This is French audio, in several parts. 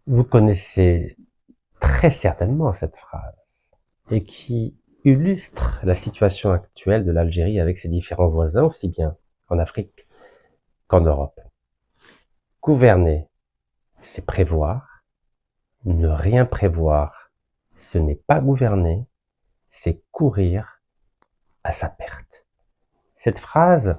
Vous connaissez très certainement cette phrase et qui illustre la situation actuelle de l'Algérie avec ses différents voisins, aussi bien en Afrique qu'en Europe. Gouverner, c'est prévoir. Ne rien prévoir, ce n'est pas gouverner, c'est courir à sa perte. Cette phrase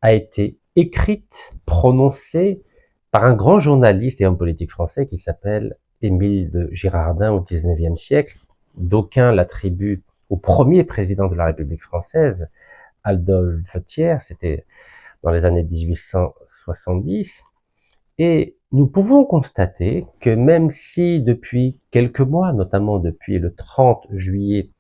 a été écrite, prononcée par un grand journaliste et homme politique français qui s'appelle Émile de Girardin au XIXe siècle. D'aucuns l'attribuent au premier président de la République française, Adolphe Thiers, c'était dans les années 1870. Et nous pouvons constater que même si depuis quelques mois, notamment depuis le 30 juillet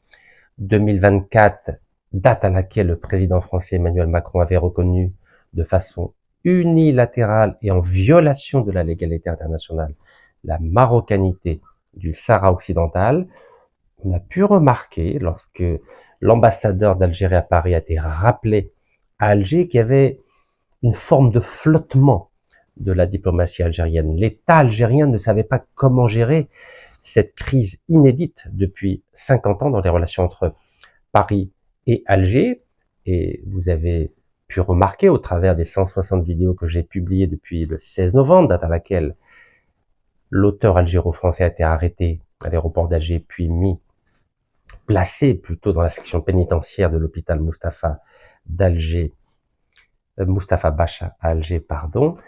2024, date à laquelle le président français Emmanuel Macron avait reconnu de façon unilatérale et en violation de la légalité internationale la marocanité du Sahara occidental, on a pu remarquer, lorsque l'ambassadeur d'Algérie à Paris a été rappelé à Alger, qu'il y avait une forme de flottement de la diplomatie algérienne. L'État algérien ne savait pas comment gérer cette crise inédite depuis 50 ans dans les relations entre Paris et Alger. Et vous avez pu remarquer au travers des 160 vidéos que j'ai publiées depuis le 16 novembre, date à laquelle l'auteur algéro-français a été arrêté à l'aéroport d'Alger, puis placé plutôt dans la section pénitentiaire de l'hôpital Mustapha Bacha à Alger, pardon.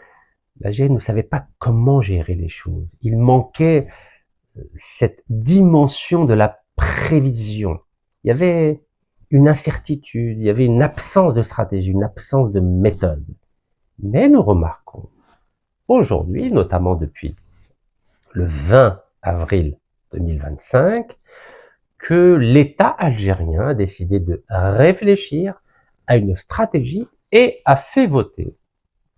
L'Algérie ne savait pas comment gérer les choses. Il manquait cette dimension de la prévision. Il y avait une incertitude, il y avait une absence de stratégie, une absence de méthode. Mais nous remarquons aujourd'hui, notamment depuis le 20 avril 2025, que l'État algérien a décidé de réfléchir à une stratégie et a fait voter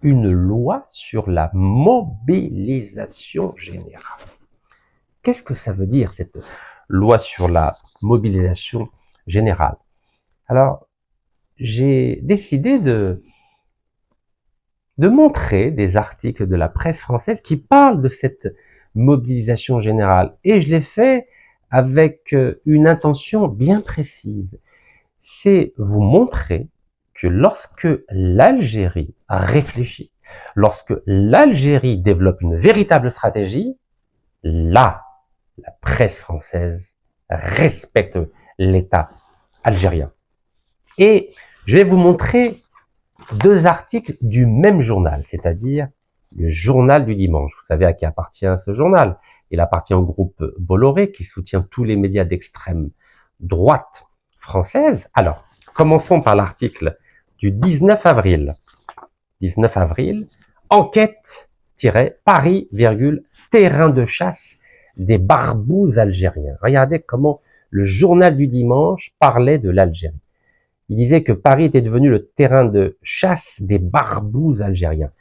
une loi sur la mobilisation générale. Qu'est-ce que ça veut dire, cette loi sur la mobilisation générale? Alors, j'ai décidé de montrer des articles de la presse française qui parlent de cette mobilisation générale. Et je l'ai fait avec une intention bien précise. C'est vous montrer que lorsque l'Algérie réfléchit, lorsque l'Algérie développe une véritable stratégie, là, la presse française respecte l'État algérien. Et je vais vous montrer deux articles du même journal, c'est-à-dire le journal du dimanche. Vous savez à qui appartient ce journal? Il appartient au groupe Bolloré qui soutient tous les médias d'extrême droite française. Alors, commençons par l'article du 19 avril. 19 avril, enquête-Paris, terrain de chasse des barbous algériens. Regardez comment le journal du dimanche parlait de l'Algérie. Il disait que Paris était devenu le terrain de chasse des barbous algériens.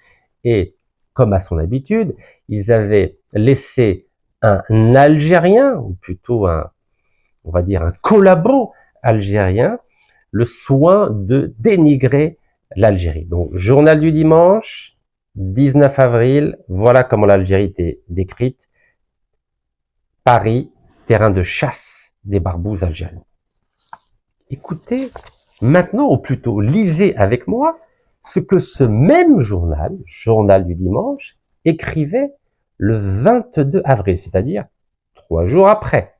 Et, comme à son habitude, ils avaient laissé un Algérien, ou plutôt on va dire un collabo algérien, le soin de dénigrer l'Algérie. Donc, journal du dimanche, 19 avril, voilà comment l'Algérie était décrite. Paris, terrain de chasse des barbous algériens. Écoutez, maintenant, ou plutôt lisez avec moi ce que ce même journal, journal du dimanche, écrivait le 22 avril, c'est-à-dire 3 jours après.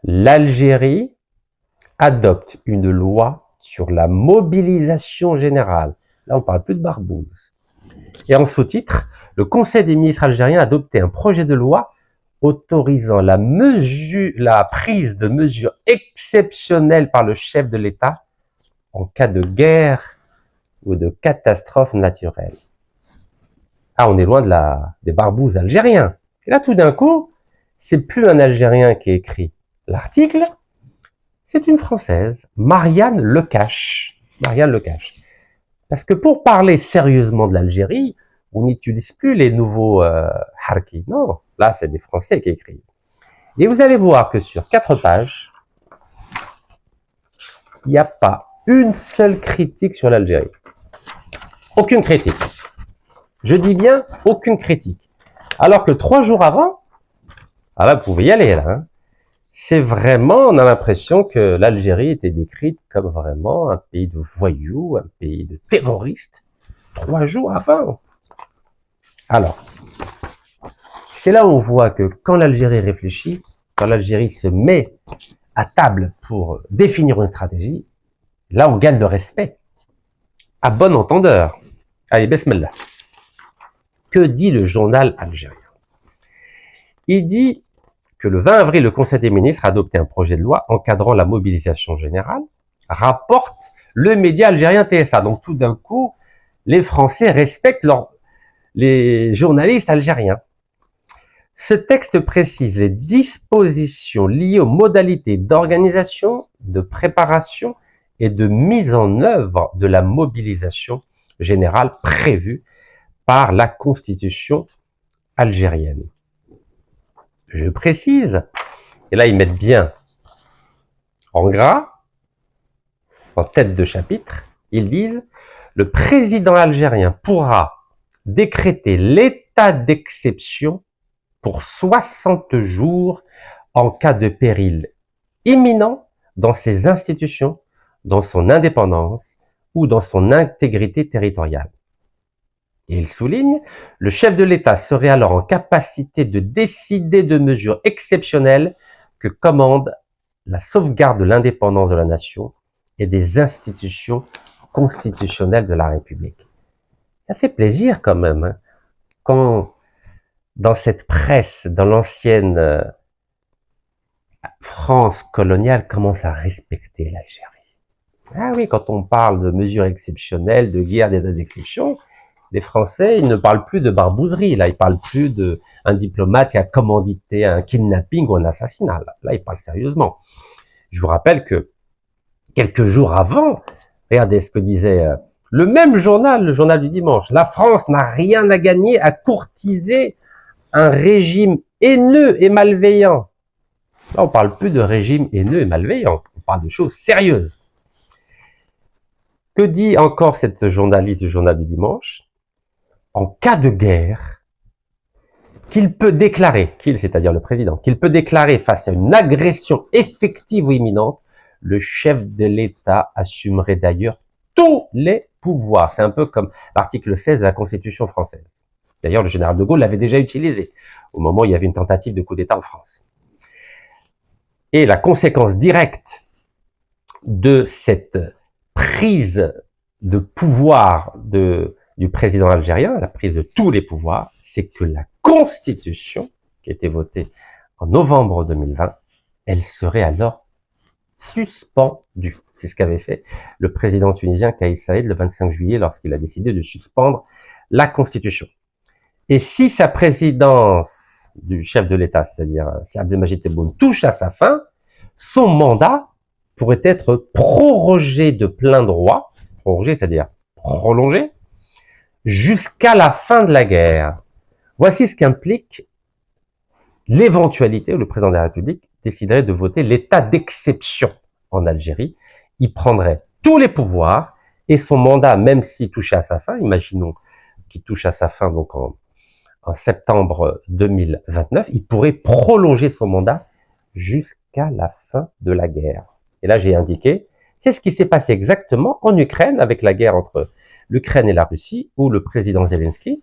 L'Algérie adopte une loi sur la mobilisation générale. Là, on parle plus de barbouze. Et en sous-titre, le Conseil des ministres algériens a adopté un projet de loi autorisant la prise de mesures exceptionnelles par le chef de l'État en cas de guerre ou de catastrophe naturelle. Ah, on est loin des barbouzes algériens. Et là, tout d'un coup, c'est plus un Algérien qui écrit l'article, c'est une Française, Marianne Lecache. Marianne Lecache. Parce que pour parler sérieusement de l'Algérie, on n'utilise plus les nouveaux harkis. Non, là, c'est des Français qui écrivent. Et vous allez voir que sur 4 pages, il n'y a pas une seule critique sur l'Algérie. Aucune critique. Je dis bien aucune critique. Alors que 3 jours avant, ah là, vous pouvez y aller, là, hein. C'est vraiment, on a l'impression que l'Algérie était décrite comme vraiment un pays de voyous, un pays de terroristes, 3 jours avant. Alors, c'est là où on voit que quand l'Algérie réfléchit, quand l'Algérie se met à table pour définir une stratégie, là on gagne le respect. À bon entendeur. Allez, Besmellah. Que dit le journal algérien? Il dit que le 20 avril, le Conseil des ministres a adopté un projet de loi encadrant la mobilisation générale, rapporte le média algérien TSA. Donc tout d'un coup, les Français respectent les journalistes algériens. Ce texte précise les dispositions liées aux modalités d'organisation, de préparation et de mise en œuvre de la mobilisation générale prévue par la Constitution algérienne. Je précise, et là ils mettent bien en gras, en tête de chapitre, ils disent « Le président algérien pourra décréter l'état d'exception pour 60 jours en cas de péril imminent dans ses institutions, dans son indépendance ou dans son intégrité territoriale. » Et il souligne, le chef de l'État serait alors en capacité de décider de mesures exceptionnelles que commande la sauvegarde de l'indépendance de la nation et des institutions constitutionnelles de la République. Ça fait plaisir quand même, hein, quand dans cette presse, dans l'ancienne France coloniale, commence à respecter l'Algérie. Ah oui, quand on parle de mesures exceptionnelles, de guerre d'état d'exception, les Français, ils ne parlent plus de barbouzerie, là, ils parlent plus d'un diplomate qui a commandité un kidnapping ou un assassinat. Là, ils parlent sérieusement. Je vous rappelle que quelques jours avant, regardez ce que disait le même journal, le journal du dimanche. La France n'a rien à gagner à courtiser un régime haineux et malveillant. Là, on parle plus de régime haineux et malveillant. On parle de choses sérieuses. Que dit encore cette journaliste du journal du dimanche? En cas de guerre, qu'il peut déclarer, c'est-à-dire le président, qu'il peut déclarer face à une agression effective ou imminente, le chef de l'État assumerait d'ailleurs tous les pouvoirs. C'est un peu comme l'article 16 de la Constitution française. D'ailleurs, le général de Gaulle l'avait déjà utilisé au moment où il y avait une tentative de coup d'État en France. Et la conséquence directe de cette prise de pouvoir du président algérien, la prise de tous les pouvoirs, c'est que la Constitution, qui a été votée en novembre 2020, elle serait alors suspendue. C'est ce qu'avait fait le président tunisien Kais Saïed le 25 juillet lorsqu'il a décidé de suspendre la Constitution. Et si sa présidence du chef de l'État, c'est-à-dire si Abdelmadjid Tebboune, touche à sa fin, son mandat pourrait être prorogé de plein droit, prorogé, c'est-à-dire prolongé, jusqu'à la fin de la guerre. Voici ce qu'implique l'éventualité où le président de la République déciderait de voter l'état d'exception en Algérie. Il prendrait tous les pouvoirs et son mandat, même s'il touchait à sa fin, imaginons qu'il touche à sa fin donc en septembre 2029, il pourrait prolonger son mandat jusqu'à la fin de la guerre. Et là, j'ai indiqué, c'est ce qui s'est passé exactement en Ukraine avec la guerre entre l'Ukraine et la Russie, où le président Zelensky,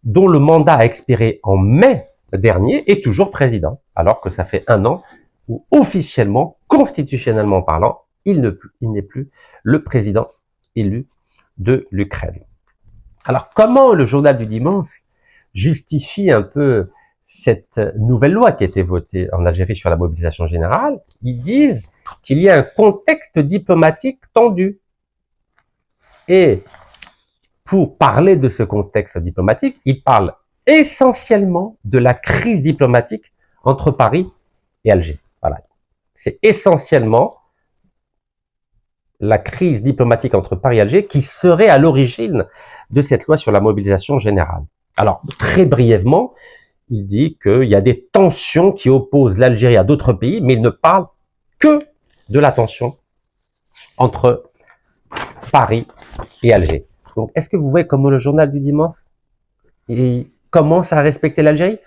dont le mandat a expiré en mai dernier, est toujours président, alors que ça fait 1 an où officiellement, constitutionnellement parlant, il n'est plus le président élu de l'Ukraine. Alors, comment le journal du dimanche justifie un peu cette nouvelle loi qui a été votée en Algérie sur la mobilisation générale? Ils disent qu'il y a un contexte diplomatique tendu. Et pour parler de ce contexte diplomatique, ils parlent essentiellement de la crise diplomatique entre Paris et Alger. Voilà. C'est essentiellement la crise diplomatique entre Paris et Alger qui serait à l'origine de cette loi sur la mobilisation générale. Alors, très brièvement, il dit qu'il y a des tensions qui opposent l'Algérie à d'autres pays, mais il ne parle que de la tension entre Paris et Alger. Donc, est-ce que vous voyez comment le journal du dimanche, il commence à respecter l'Algérie?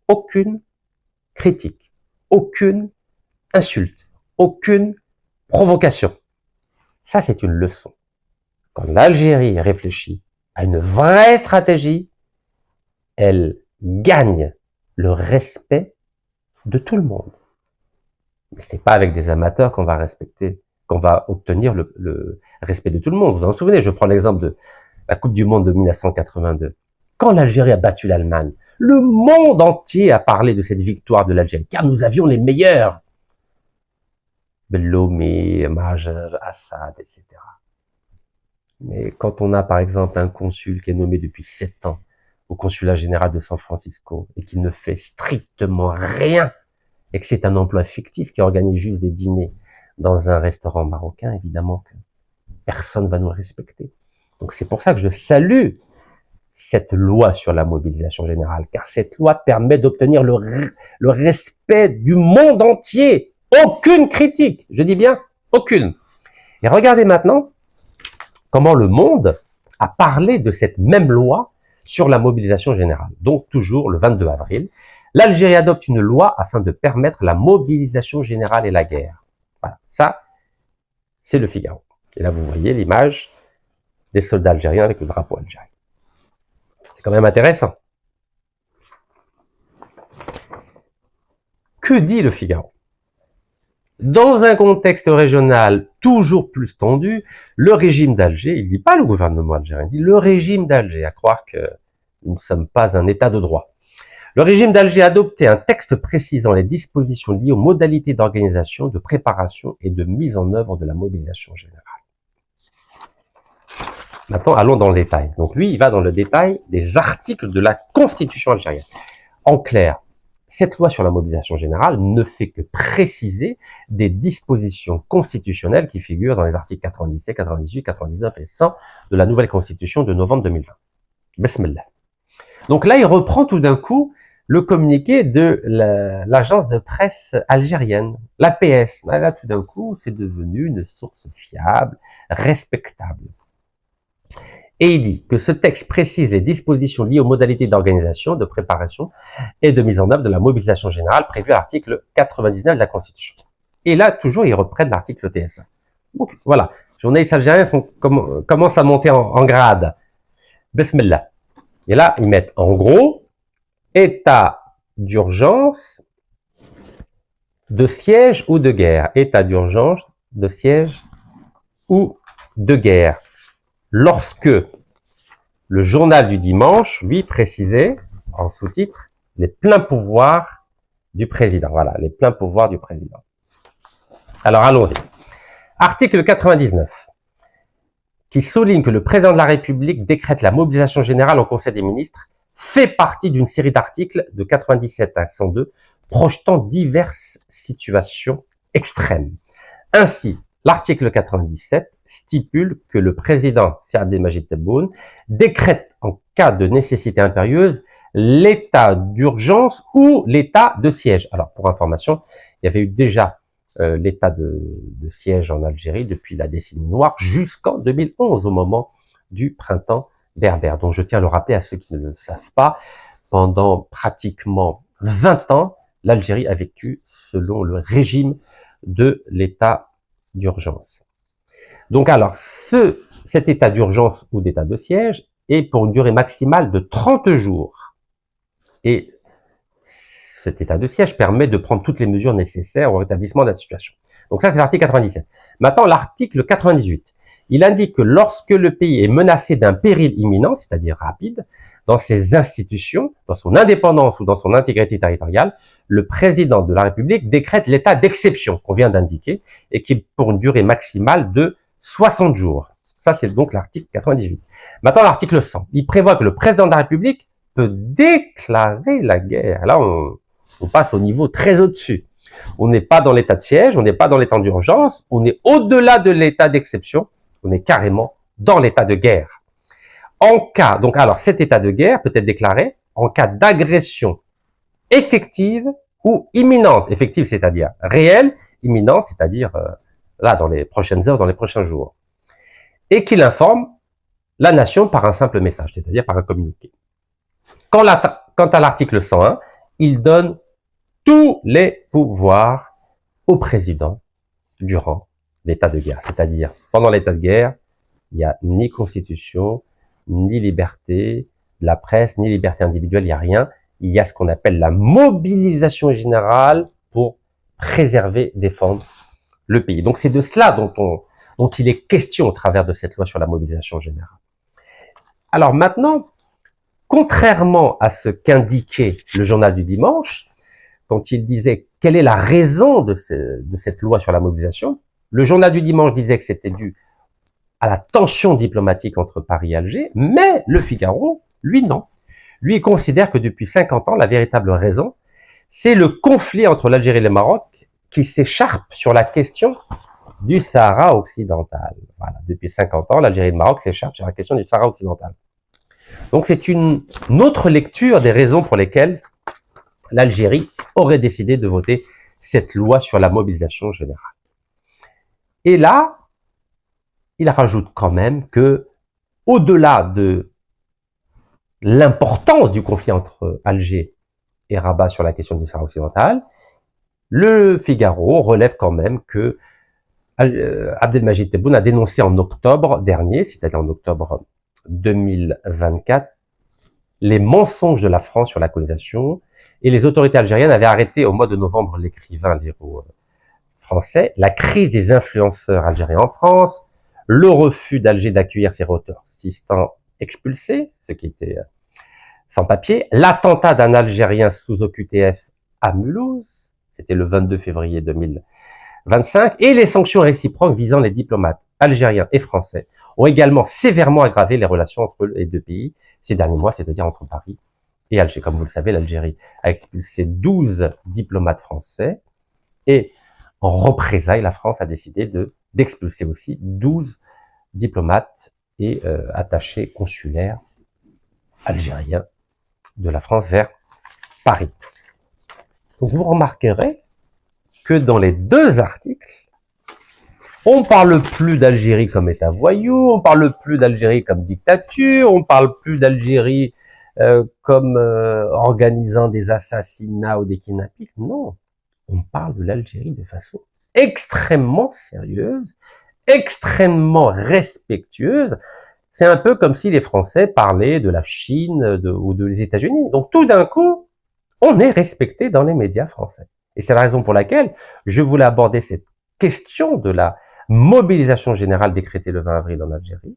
Aucune critique, aucune insulte, aucune provocation. Ça, c'est une leçon. Quand l'Algérie réfléchit à une vraie stratégie, elle gagne le respect de tout le monde. Mais c'est pas avec des amateurs qu'on va obtenir le respect de tout le monde. Vous vous en souvenez, je prends l'exemple de la Coupe du Monde de 1982. Quand l'Algérie a battu l'Allemagne, le monde entier a parlé de cette victoire de l'Algérie, car nous avions les meilleurs. Belloumi, Majer, Assad, etc. Mais quand on a par exemple un consul qui est nommé depuis 7 ans au consulat général de San Francisco et qui ne fait strictement rien, et que c'est un emploi fictif qui organise juste des dîners dans un restaurant marocain, évidemment que personne ne va nous respecter. Donc c'est pour ça que je salue cette loi sur la mobilisation générale, car cette loi permet d'obtenir le respect du monde entier. Aucune critique, je dis bien aucune. Et regardez maintenant comment le monde a parlé de cette même loi sur la mobilisation générale. Donc toujours le 22 avril, l'Algérie adopte une loi afin de permettre la mobilisation générale et la guerre. Voilà, ça, c'est le Figaro. Et là, vous voyez l'image des soldats algériens avec le drapeau algérien. C'est quand même intéressant. Que dit le Figaro? Dans un contexte régional toujours plus tendu, le régime d'Alger, il ne dit pas le gouvernement algérien, il dit le régime d'Alger, à croire que nous ne sommes pas un état de droit. Le régime d'Alger a adopté un texte précisant les dispositions liées aux modalités d'organisation, de préparation et de mise en œuvre de la mobilisation générale. Maintenant, allons dans le détail. Donc lui, il va dans le détail des articles de la Constitution algérienne. En clair, cette loi sur la mobilisation générale ne fait que préciser des dispositions constitutionnelles qui figurent dans les articles 97, 98, 99 et 100 de la nouvelle Constitution de novembre 2020. Bismillah. Donc là, il reprend tout d'un coup le communiqué de l'agence de presse algérienne, l'APS. Là, tout d'un coup, c'est devenu une source fiable, respectable. Et il dit que ce texte précise les dispositions liées aux modalités d'organisation, de préparation et de mise en œuvre de la mobilisation générale prévue à l'article 99 de la Constitution. Et là, toujours, ils reprennent l'article TS1. Donc, voilà. Les journalistes algériens commencent à monter en grade. Bismillah. Et là, ils mettent en gros état d'urgence, de siège ou de guerre. État d'urgence, de siège ou de guerre. Lorsque le journal du dimanche, lui, précisait, en sous-titre, les pleins pouvoirs du président. Voilà, les pleins pouvoirs du président. Alors, allons-y. Article 99, qui souligne que le président de la République décrète la mobilisation générale en Conseil des ministres, fait partie d'une série d'articles de 97 à 102, projetant diverses situations extrêmes. Ainsi, l'article 97 stipule que le président Saad Abdelmajid Tebboune décrète en cas de nécessité impérieuse l'état d'urgence ou l'état de siège. Alors, pour information, il y avait eu déjà l'état de siège en Algérie depuis la décennie noire jusqu'en 2011, au moment du printemps berbère. Donc, je tiens à le rappeler à ceux qui ne le savent pas, pendant pratiquement 20 ans, l'Algérie a vécu selon le régime de l'état d'urgence. Donc alors, cet état d'urgence ou d'état de siège est pour une durée maximale de 30 jours. Et cet état de siège permet de prendre toutes les mesures nécessaires au rétablissement de la situation. Donc ça, c'est l'article 97. Maintenant, l'article 98. Il indique que lorsque le pays est menacé d'un péril imminent, c'est-à-dire rapide, dans ses institutions, dans son indépendance ou dans son intégrité territoriale, le président de la République décrète l'état d'exception qu'on vient d'indiquer et qui est pour une durée maximale de 60 jours. Ça, c'est donc l'article 98. Maintenant, l'article 100. Il prévoit que le président de la République peut déclarer la guerre. Là, on passe au niveau très au-dessus. On n'est pas dans l'état de siège, on n'est pas dans l'état d'urgence, on est au-delà de l'état d'exception, on est carrément dans l'état de guerre. En cas, donc alors cet état de guerre peut être déclaré en cas d'agression effective ou imminente. Effective, c'est-à-dire réelle, imminente, c'est-à-dire là, dans les prochaines heures, dans les prochains jours. Et qu'il informe la nation par un simple message, c'est-à-dire par un communiqué. Quant à l'article 101, il donne tous les pouvoirs au président durant l'état de guerre. C'est-à-dire, pendant l'état de guerre, il n'y a ni constitution, ni liberté de la presse, ni liberté individuelle, il n'y a rien. Il y a ce qu'on appelle la mobilisation générale pour préserver, défendre le pays. Donc c'est de cela dont il est question au travers de cette loi sur la mobilisation générale. Alors maintenant, contrairement à ce qu'indiquait le journal du dimanche, quand il disait quelle est la raison de cette loi sur la mobilisation, le journal du dimanche disait que c'était dû à la tension diplomatique entre Paris et Alger, mais le Figaro, lui non. Lui, il considère que depuis 50 ans, la véritable raison, c'est le conflit entre l'Algérie et le Maroc qui s'écharpe sur la question du Sahara occidental. Voilà, depuis 50 ans, l'Algérie et le Maroc s'écharpent sur la question du Sahara occidental. Donc c'est une autre lecture des raisons pour lesquelles l'Algérie aurait décidé de voter cette loi sur la mobilisation générale. Et là, il rajoute quand même que, au-delà de l'importance du conflit entre Alger et Rabat sur la question du Sahara occidental, le Figaro relève quand même que Abdelmajid Tebboune a dénoncé en octobre dernier, c'est-à-dire en octobre 2024, les mensonges de la France sur la colonisation, et les autorités algériennes avaient arrêté au mois de novembre l'écrivain français, la crise des influenceurs algériens en France, le refus d'Alger d'accueillir ses ressortissants expulsés, ceux qui étaient sans papier, l'attentat d'un Algérien sous OQTF à Mulhouse, c'était le 22 février 2025, et les sanctions réciproques visant les diplomates algériens et français ont également sévèrement aggravé les relations entre les deux pays ces derniers mois, c'est-à-dire entre Paris et Alger. Comme vous le savez, l'Algérie a expulsé 12 diplomates français et en représailles, la France a décidé d'expulser aussi 12 diplomates et attachés consulaires algériens de la France vers Paris. Donc vous remarquerez que dans les deux articles, on parle plus d'Algérie comme État voyou, on parle plus d'Algérie comme dictature, on parle plus d'Algérie comme organisant des assassinats ou des kidnappings. Non, on parle de l'Algérie de façon extrêmement sérieuse, extrêmement respectueuse. C'est un peu comme si les Français parlaient de la Chine ou des États-Unis. Donc tout d'un coup, on est respecté dans les médias français. Et c'est la raison pour laquelle je voulais aborder cette question de la mobilisation générale décrétée le 20 avril en Algérie,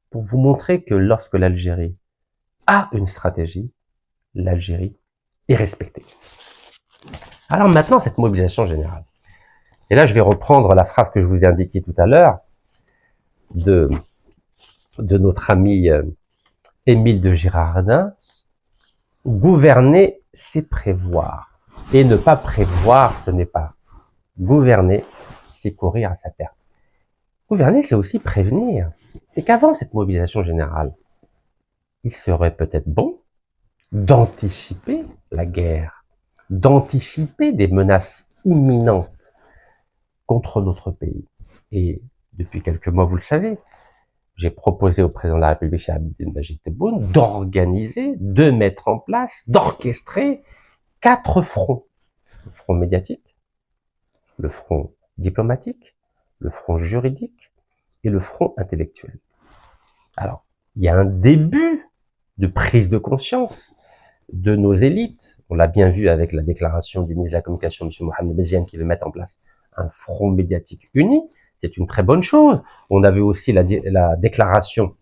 pour vous montrer que lorsque l'Algérie a une stratégie, l'Algérie est respectée. Alors maintenant, cette mobilisation générale. Et là, je vais reprendre la phrase que je vous ai indiquée tout à l'heure de notre ami Émile de Girardin. Gouverner, c'est prévoir. Et ne pas prévoir, ce n'est pas. Gouverner, c'est courir à sa perte. Gouverner, c'est aussi prévenir. C'est qu'avant cette mobilisation générale, il serait peut-être bon d'anticiper la guerre, d'anticiper des menaces imminentes contre notre pays. Et depuis quelques mois, vous le savez, j'ai proposé au président de la République, Cheikh Abdelmajid Tebboune, d'organiser, de mettre en place, d'orchestrer 4 fronts. Le front médiatique, le front diplomatique, le front juridique et le front intellectuel. Alors, il y a un début de prise de conscience de nos élites. On l'a bien vu avec la déclaration du ministre de la Communication, M. Mohamed Beziane, qui veut mettre en place un front médiatique uni. C'est une très bonne chose. On avait aussi la déclaration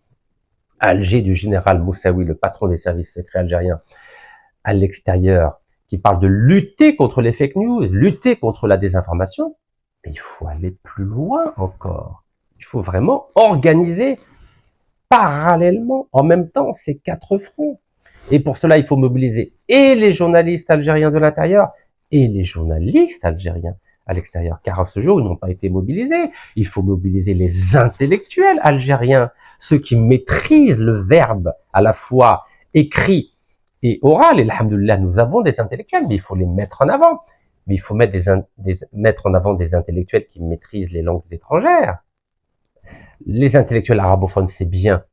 à Alger du général Moussaoui, le patron des services secrets algériens, à l'extérieur, qui parle de lutter contre les fake news, lutter contre la désinformation. Mais il faut aller plus loin encore. Il faut vraiment organiser parallèlement, en même temps, ces 4 fronts. Et pour cela, il faut mobiliser et les journalistes algériens de l'intérieur et les journalistes algériens à l'extérieur. Car à ce jour, ils n'ont pas été mobilisés. Il faut mobiliser les intellectuels algériens, ceux qui maîtrisent le verbe à la fois écrit et oral. Et alhamdoulilah, nous avons des intellectuels, mais il faut les mettre en avant. Mais il faut mettre en avant des intellectuels qui maîtrisent les langues étrangères. Les intellectuels arabophones, c'est bien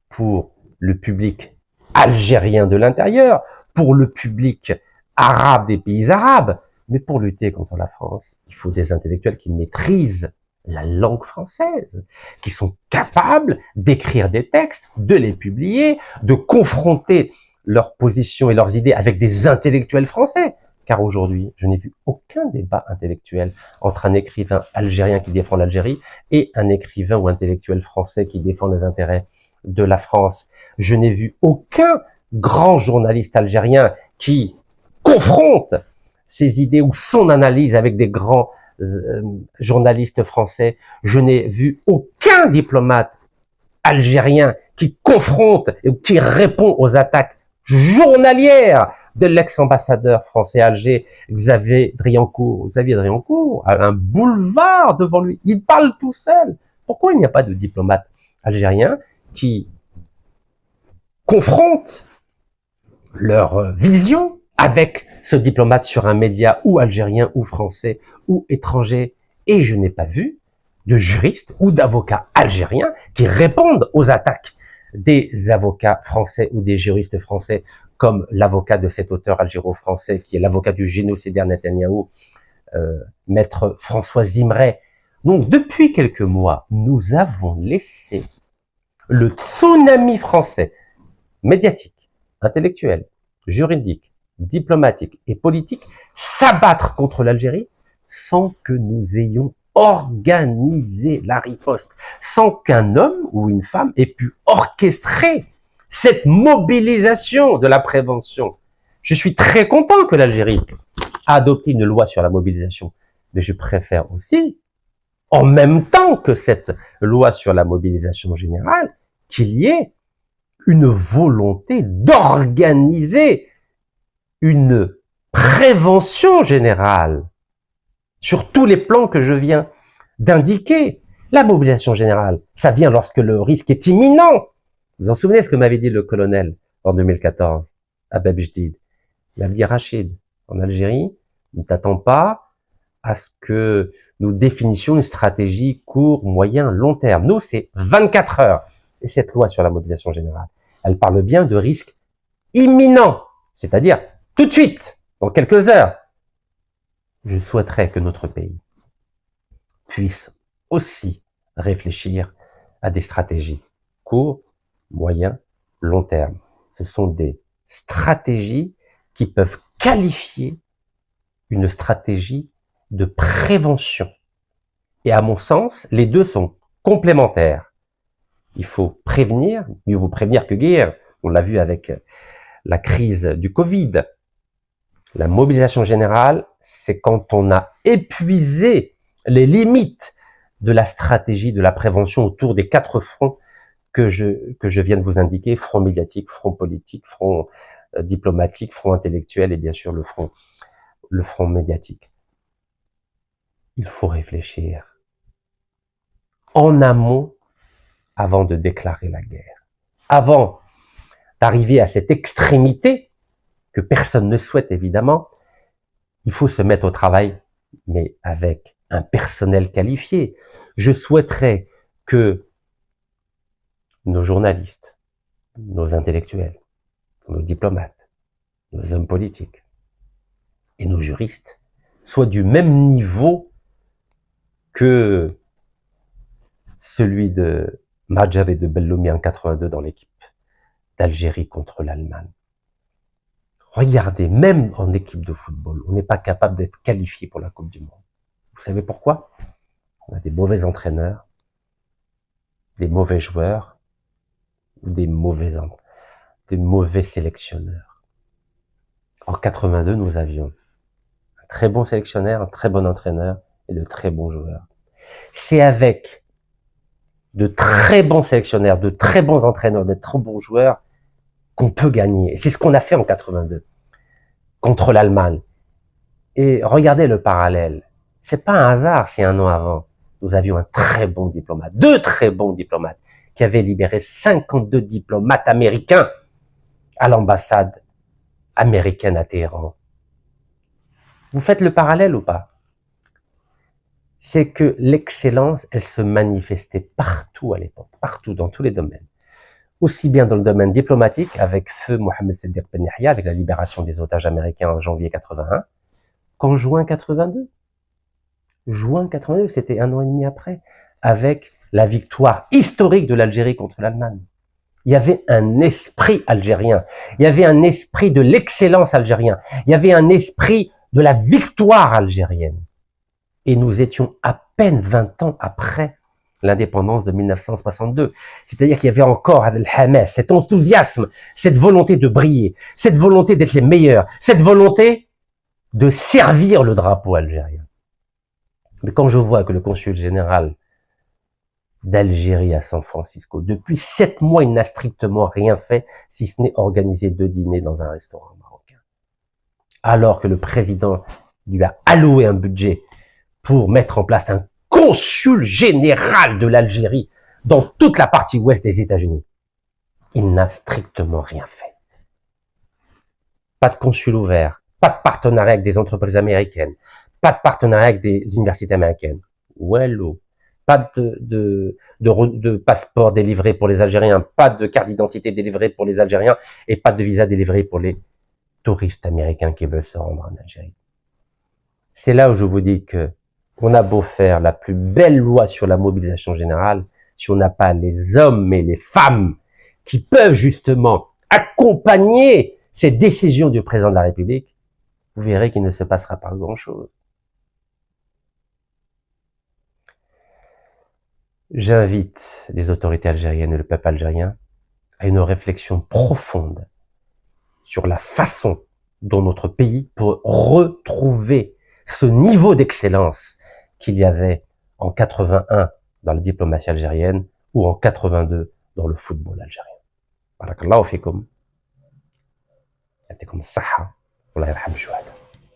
pour le public algérien de l'intérieur, pour le public arabe des pays arabes. Mais pour lutter contre la France, il faut des intellectuels qui maîtrisent la langue française, qui sont capables d'écrire des textes, de les publier, de confronter leurs positions et leurs idées avec des intellectuels français. Car aujourd'hui, je n'ai vu aucun débat intellectuel entre un écrivain algérien qui défend l'Algérie et un écrivain ou intellectuel français qui défend les intérêts de la France. Je n'ai vu aucun grand journaliste algérien qui confronte ses idées ou son analyse avec des grands journalistes français. Je n'ai vu aucun diplomate algérien qui confronte et qui répond aux attaques journalières de l'ex-ambassadeur français à Alger, Xavier Driancourt. Xavier Driancourt a un boulevard devant lui. Il parle tout seul. Pourquoi il n'y a pas de diplomate algérien qui confronte leur vision avec ce diplomate sur un média ou algérien ou français ou étranger? Et je n'ai pas vu de juristes ou d'avocats algériens qui répondent aux attaques des avocats français ou des juristes français, comme l'avocat de cet auteur algéro-français qui est l'avocat du génocidaire Netanyahou, maître François Zimray. Donc depuis quelques mois, nous avons laissé le tsunami français, médiatique, intellectuel, juridique, diplomatique et politique, s'abattre contre l'Algérie sans que nous ayons organisé la riposte, sans qu'un homme ou une femme ait pu orchestrer cette mobilisation de la prévention. Je suis très content que l'Algérie a adopté une loi sur la mobilisation, mais je préfère aussi, en même temps que cette loi sur la mobilisation générale, qu'il y ait une volonté d'organiser une prévention générale sur tous les plans que je viens d'indiquer. La mobilisation générale, ça vient lorsque le risque est imminent. Vous vous souvenez ce que m'avait dit le colonel en 2014 à Bab Jdid? Il avait dit: Rachid, en Algérie, ne t'attends pas à ce que nous définissions une stratégie court, moyen, long terme. Nous, c'est 24 heures. Et cette loi sur la mobilisation générale, elle parle bien de risques imminents, c'est-à-dire tout de suite, dans quelques heures. Je souhaiterais que notre pays puisse aussi réfléchir à des stratégies court, moyen, long terme. Ce sont des stratégies qui peuvent qualifier une stratégie de prévention. Et à mon sens, les deux sont complémentaires. Il faut prévenir, mieux vaut prévenir que guérir. On l'a vu avec la crise du Covid. La mobilisation générale, c'est quand on a épuisé les limites de la stratégie de la prévention autour des 4 fronts que je viens de vous indiquer: front médiatique, front politique, front diplomatique, front intellectuel et bien sûr le front médiatique. Il faut réfléchir en amont avant de déclarer la guerre, avant d'arriver à cette extrémité que personne ne souhaite évidemment. Il faut se mettre au travail, mais avec un personnel qualifié. Je souhaiterais que nos journalistes, nos intellectuels, nos diplomates, nos hommes politiques et nos juristes soient du même niveau que celui de Madjar et de Belloumi en 82 dans l'équipe d'Algérie contre l'Allemagne. Regardez, même en équipe de football, on n'est pas capable d'être qualifié pour la Coupe du Monde. Vous savez pourquoi? On a des mauvais entraîneurs, des mauvais joueurs, ou des mauvais sélectionneurs. En 82, nous avions un très bon sélectionneur, un très bon entraîneur et de très bons joueurs. C'est avec de très bons sélectionneurs, de très bons entraîneurs, de très bons joueurs qu'on peut gagner. Et c'est ce qu'on a fait en 82 contre l'Allemagne. Et regardez le parallèle. C'est pas un hasard si un an avant, nous avions un très bon diplomate, 2 très bons diplomates, qui avaient libéré 52 diplomates américains à l'ambassade américaine à Téhéran. Vous faites le parallèle ou pas? C'est que l'excellence, elle se manifestait partout à l'époque, partout, dans tous les domaines. aussi bien dans le domaine diplomatique, avec feu Mohamed Siddiq Ben Yahya, avec la libération des otages américains en janvier 81, qu'en juin 82. Juin 82, c'était 1 an et demi après, avec la victoire historique de l'Algérie contre l'Allemagne. Il y avait un esprit algérien, il y avait un esprit de l'excellence algérien, il y avait un esprit de la victoire algérienne. Et nous étions à peine 20 ans après l'indépendance de 1962. C'est-à-dire qu'il y avait encore le Hamas, cet enthousiasme, cette volonté de briller, cette volonté d'être les meilleurs, cette volonté de servir le drapeau algérien. Mais quand je vois que le consul général d'Algérie à San Francisco, depuis 7 mois, il n'a strictement rien fait, si ce n'est organiser 2 dîners dans un restaurant marocain. Alors que le président lui a alloué un budget pour mettre en place un consul général de l'Algérie dans toute la partie ouest des États-Unis. Il n'a strictement rien fait. Pas de consul ouvert, pas de partenariat avec des entreprises américaines, pas de partenariat avec des universités américaines. Wello. Pas de passeport délivré pour les Algériens, pas de carte d'identité délivrée pour les Algériens et pas de visa délivré pour les touristes américains qui veulent se rendre en Algérie. C'est là où je vous dis que on a beau faire la plus belle loi sur la mobilisation générale, si on n'a pas les hommes et les femmes qui peuvent justement accompagner ces décisions du président de la République, vous verrez qu'il ne se passera pas grand-chose. J'invite les autorités algériennes et le peuple algérien à une réflexion profonde sur la façon dont notre pays peut retrouver ce niveau d'excellence qu'il y avait en 81 dans la diplomatie algérienne ou en 82 dans le football algérien. Barakallahu fikum. Yatikum as-sahha. Allah yarham shuhada.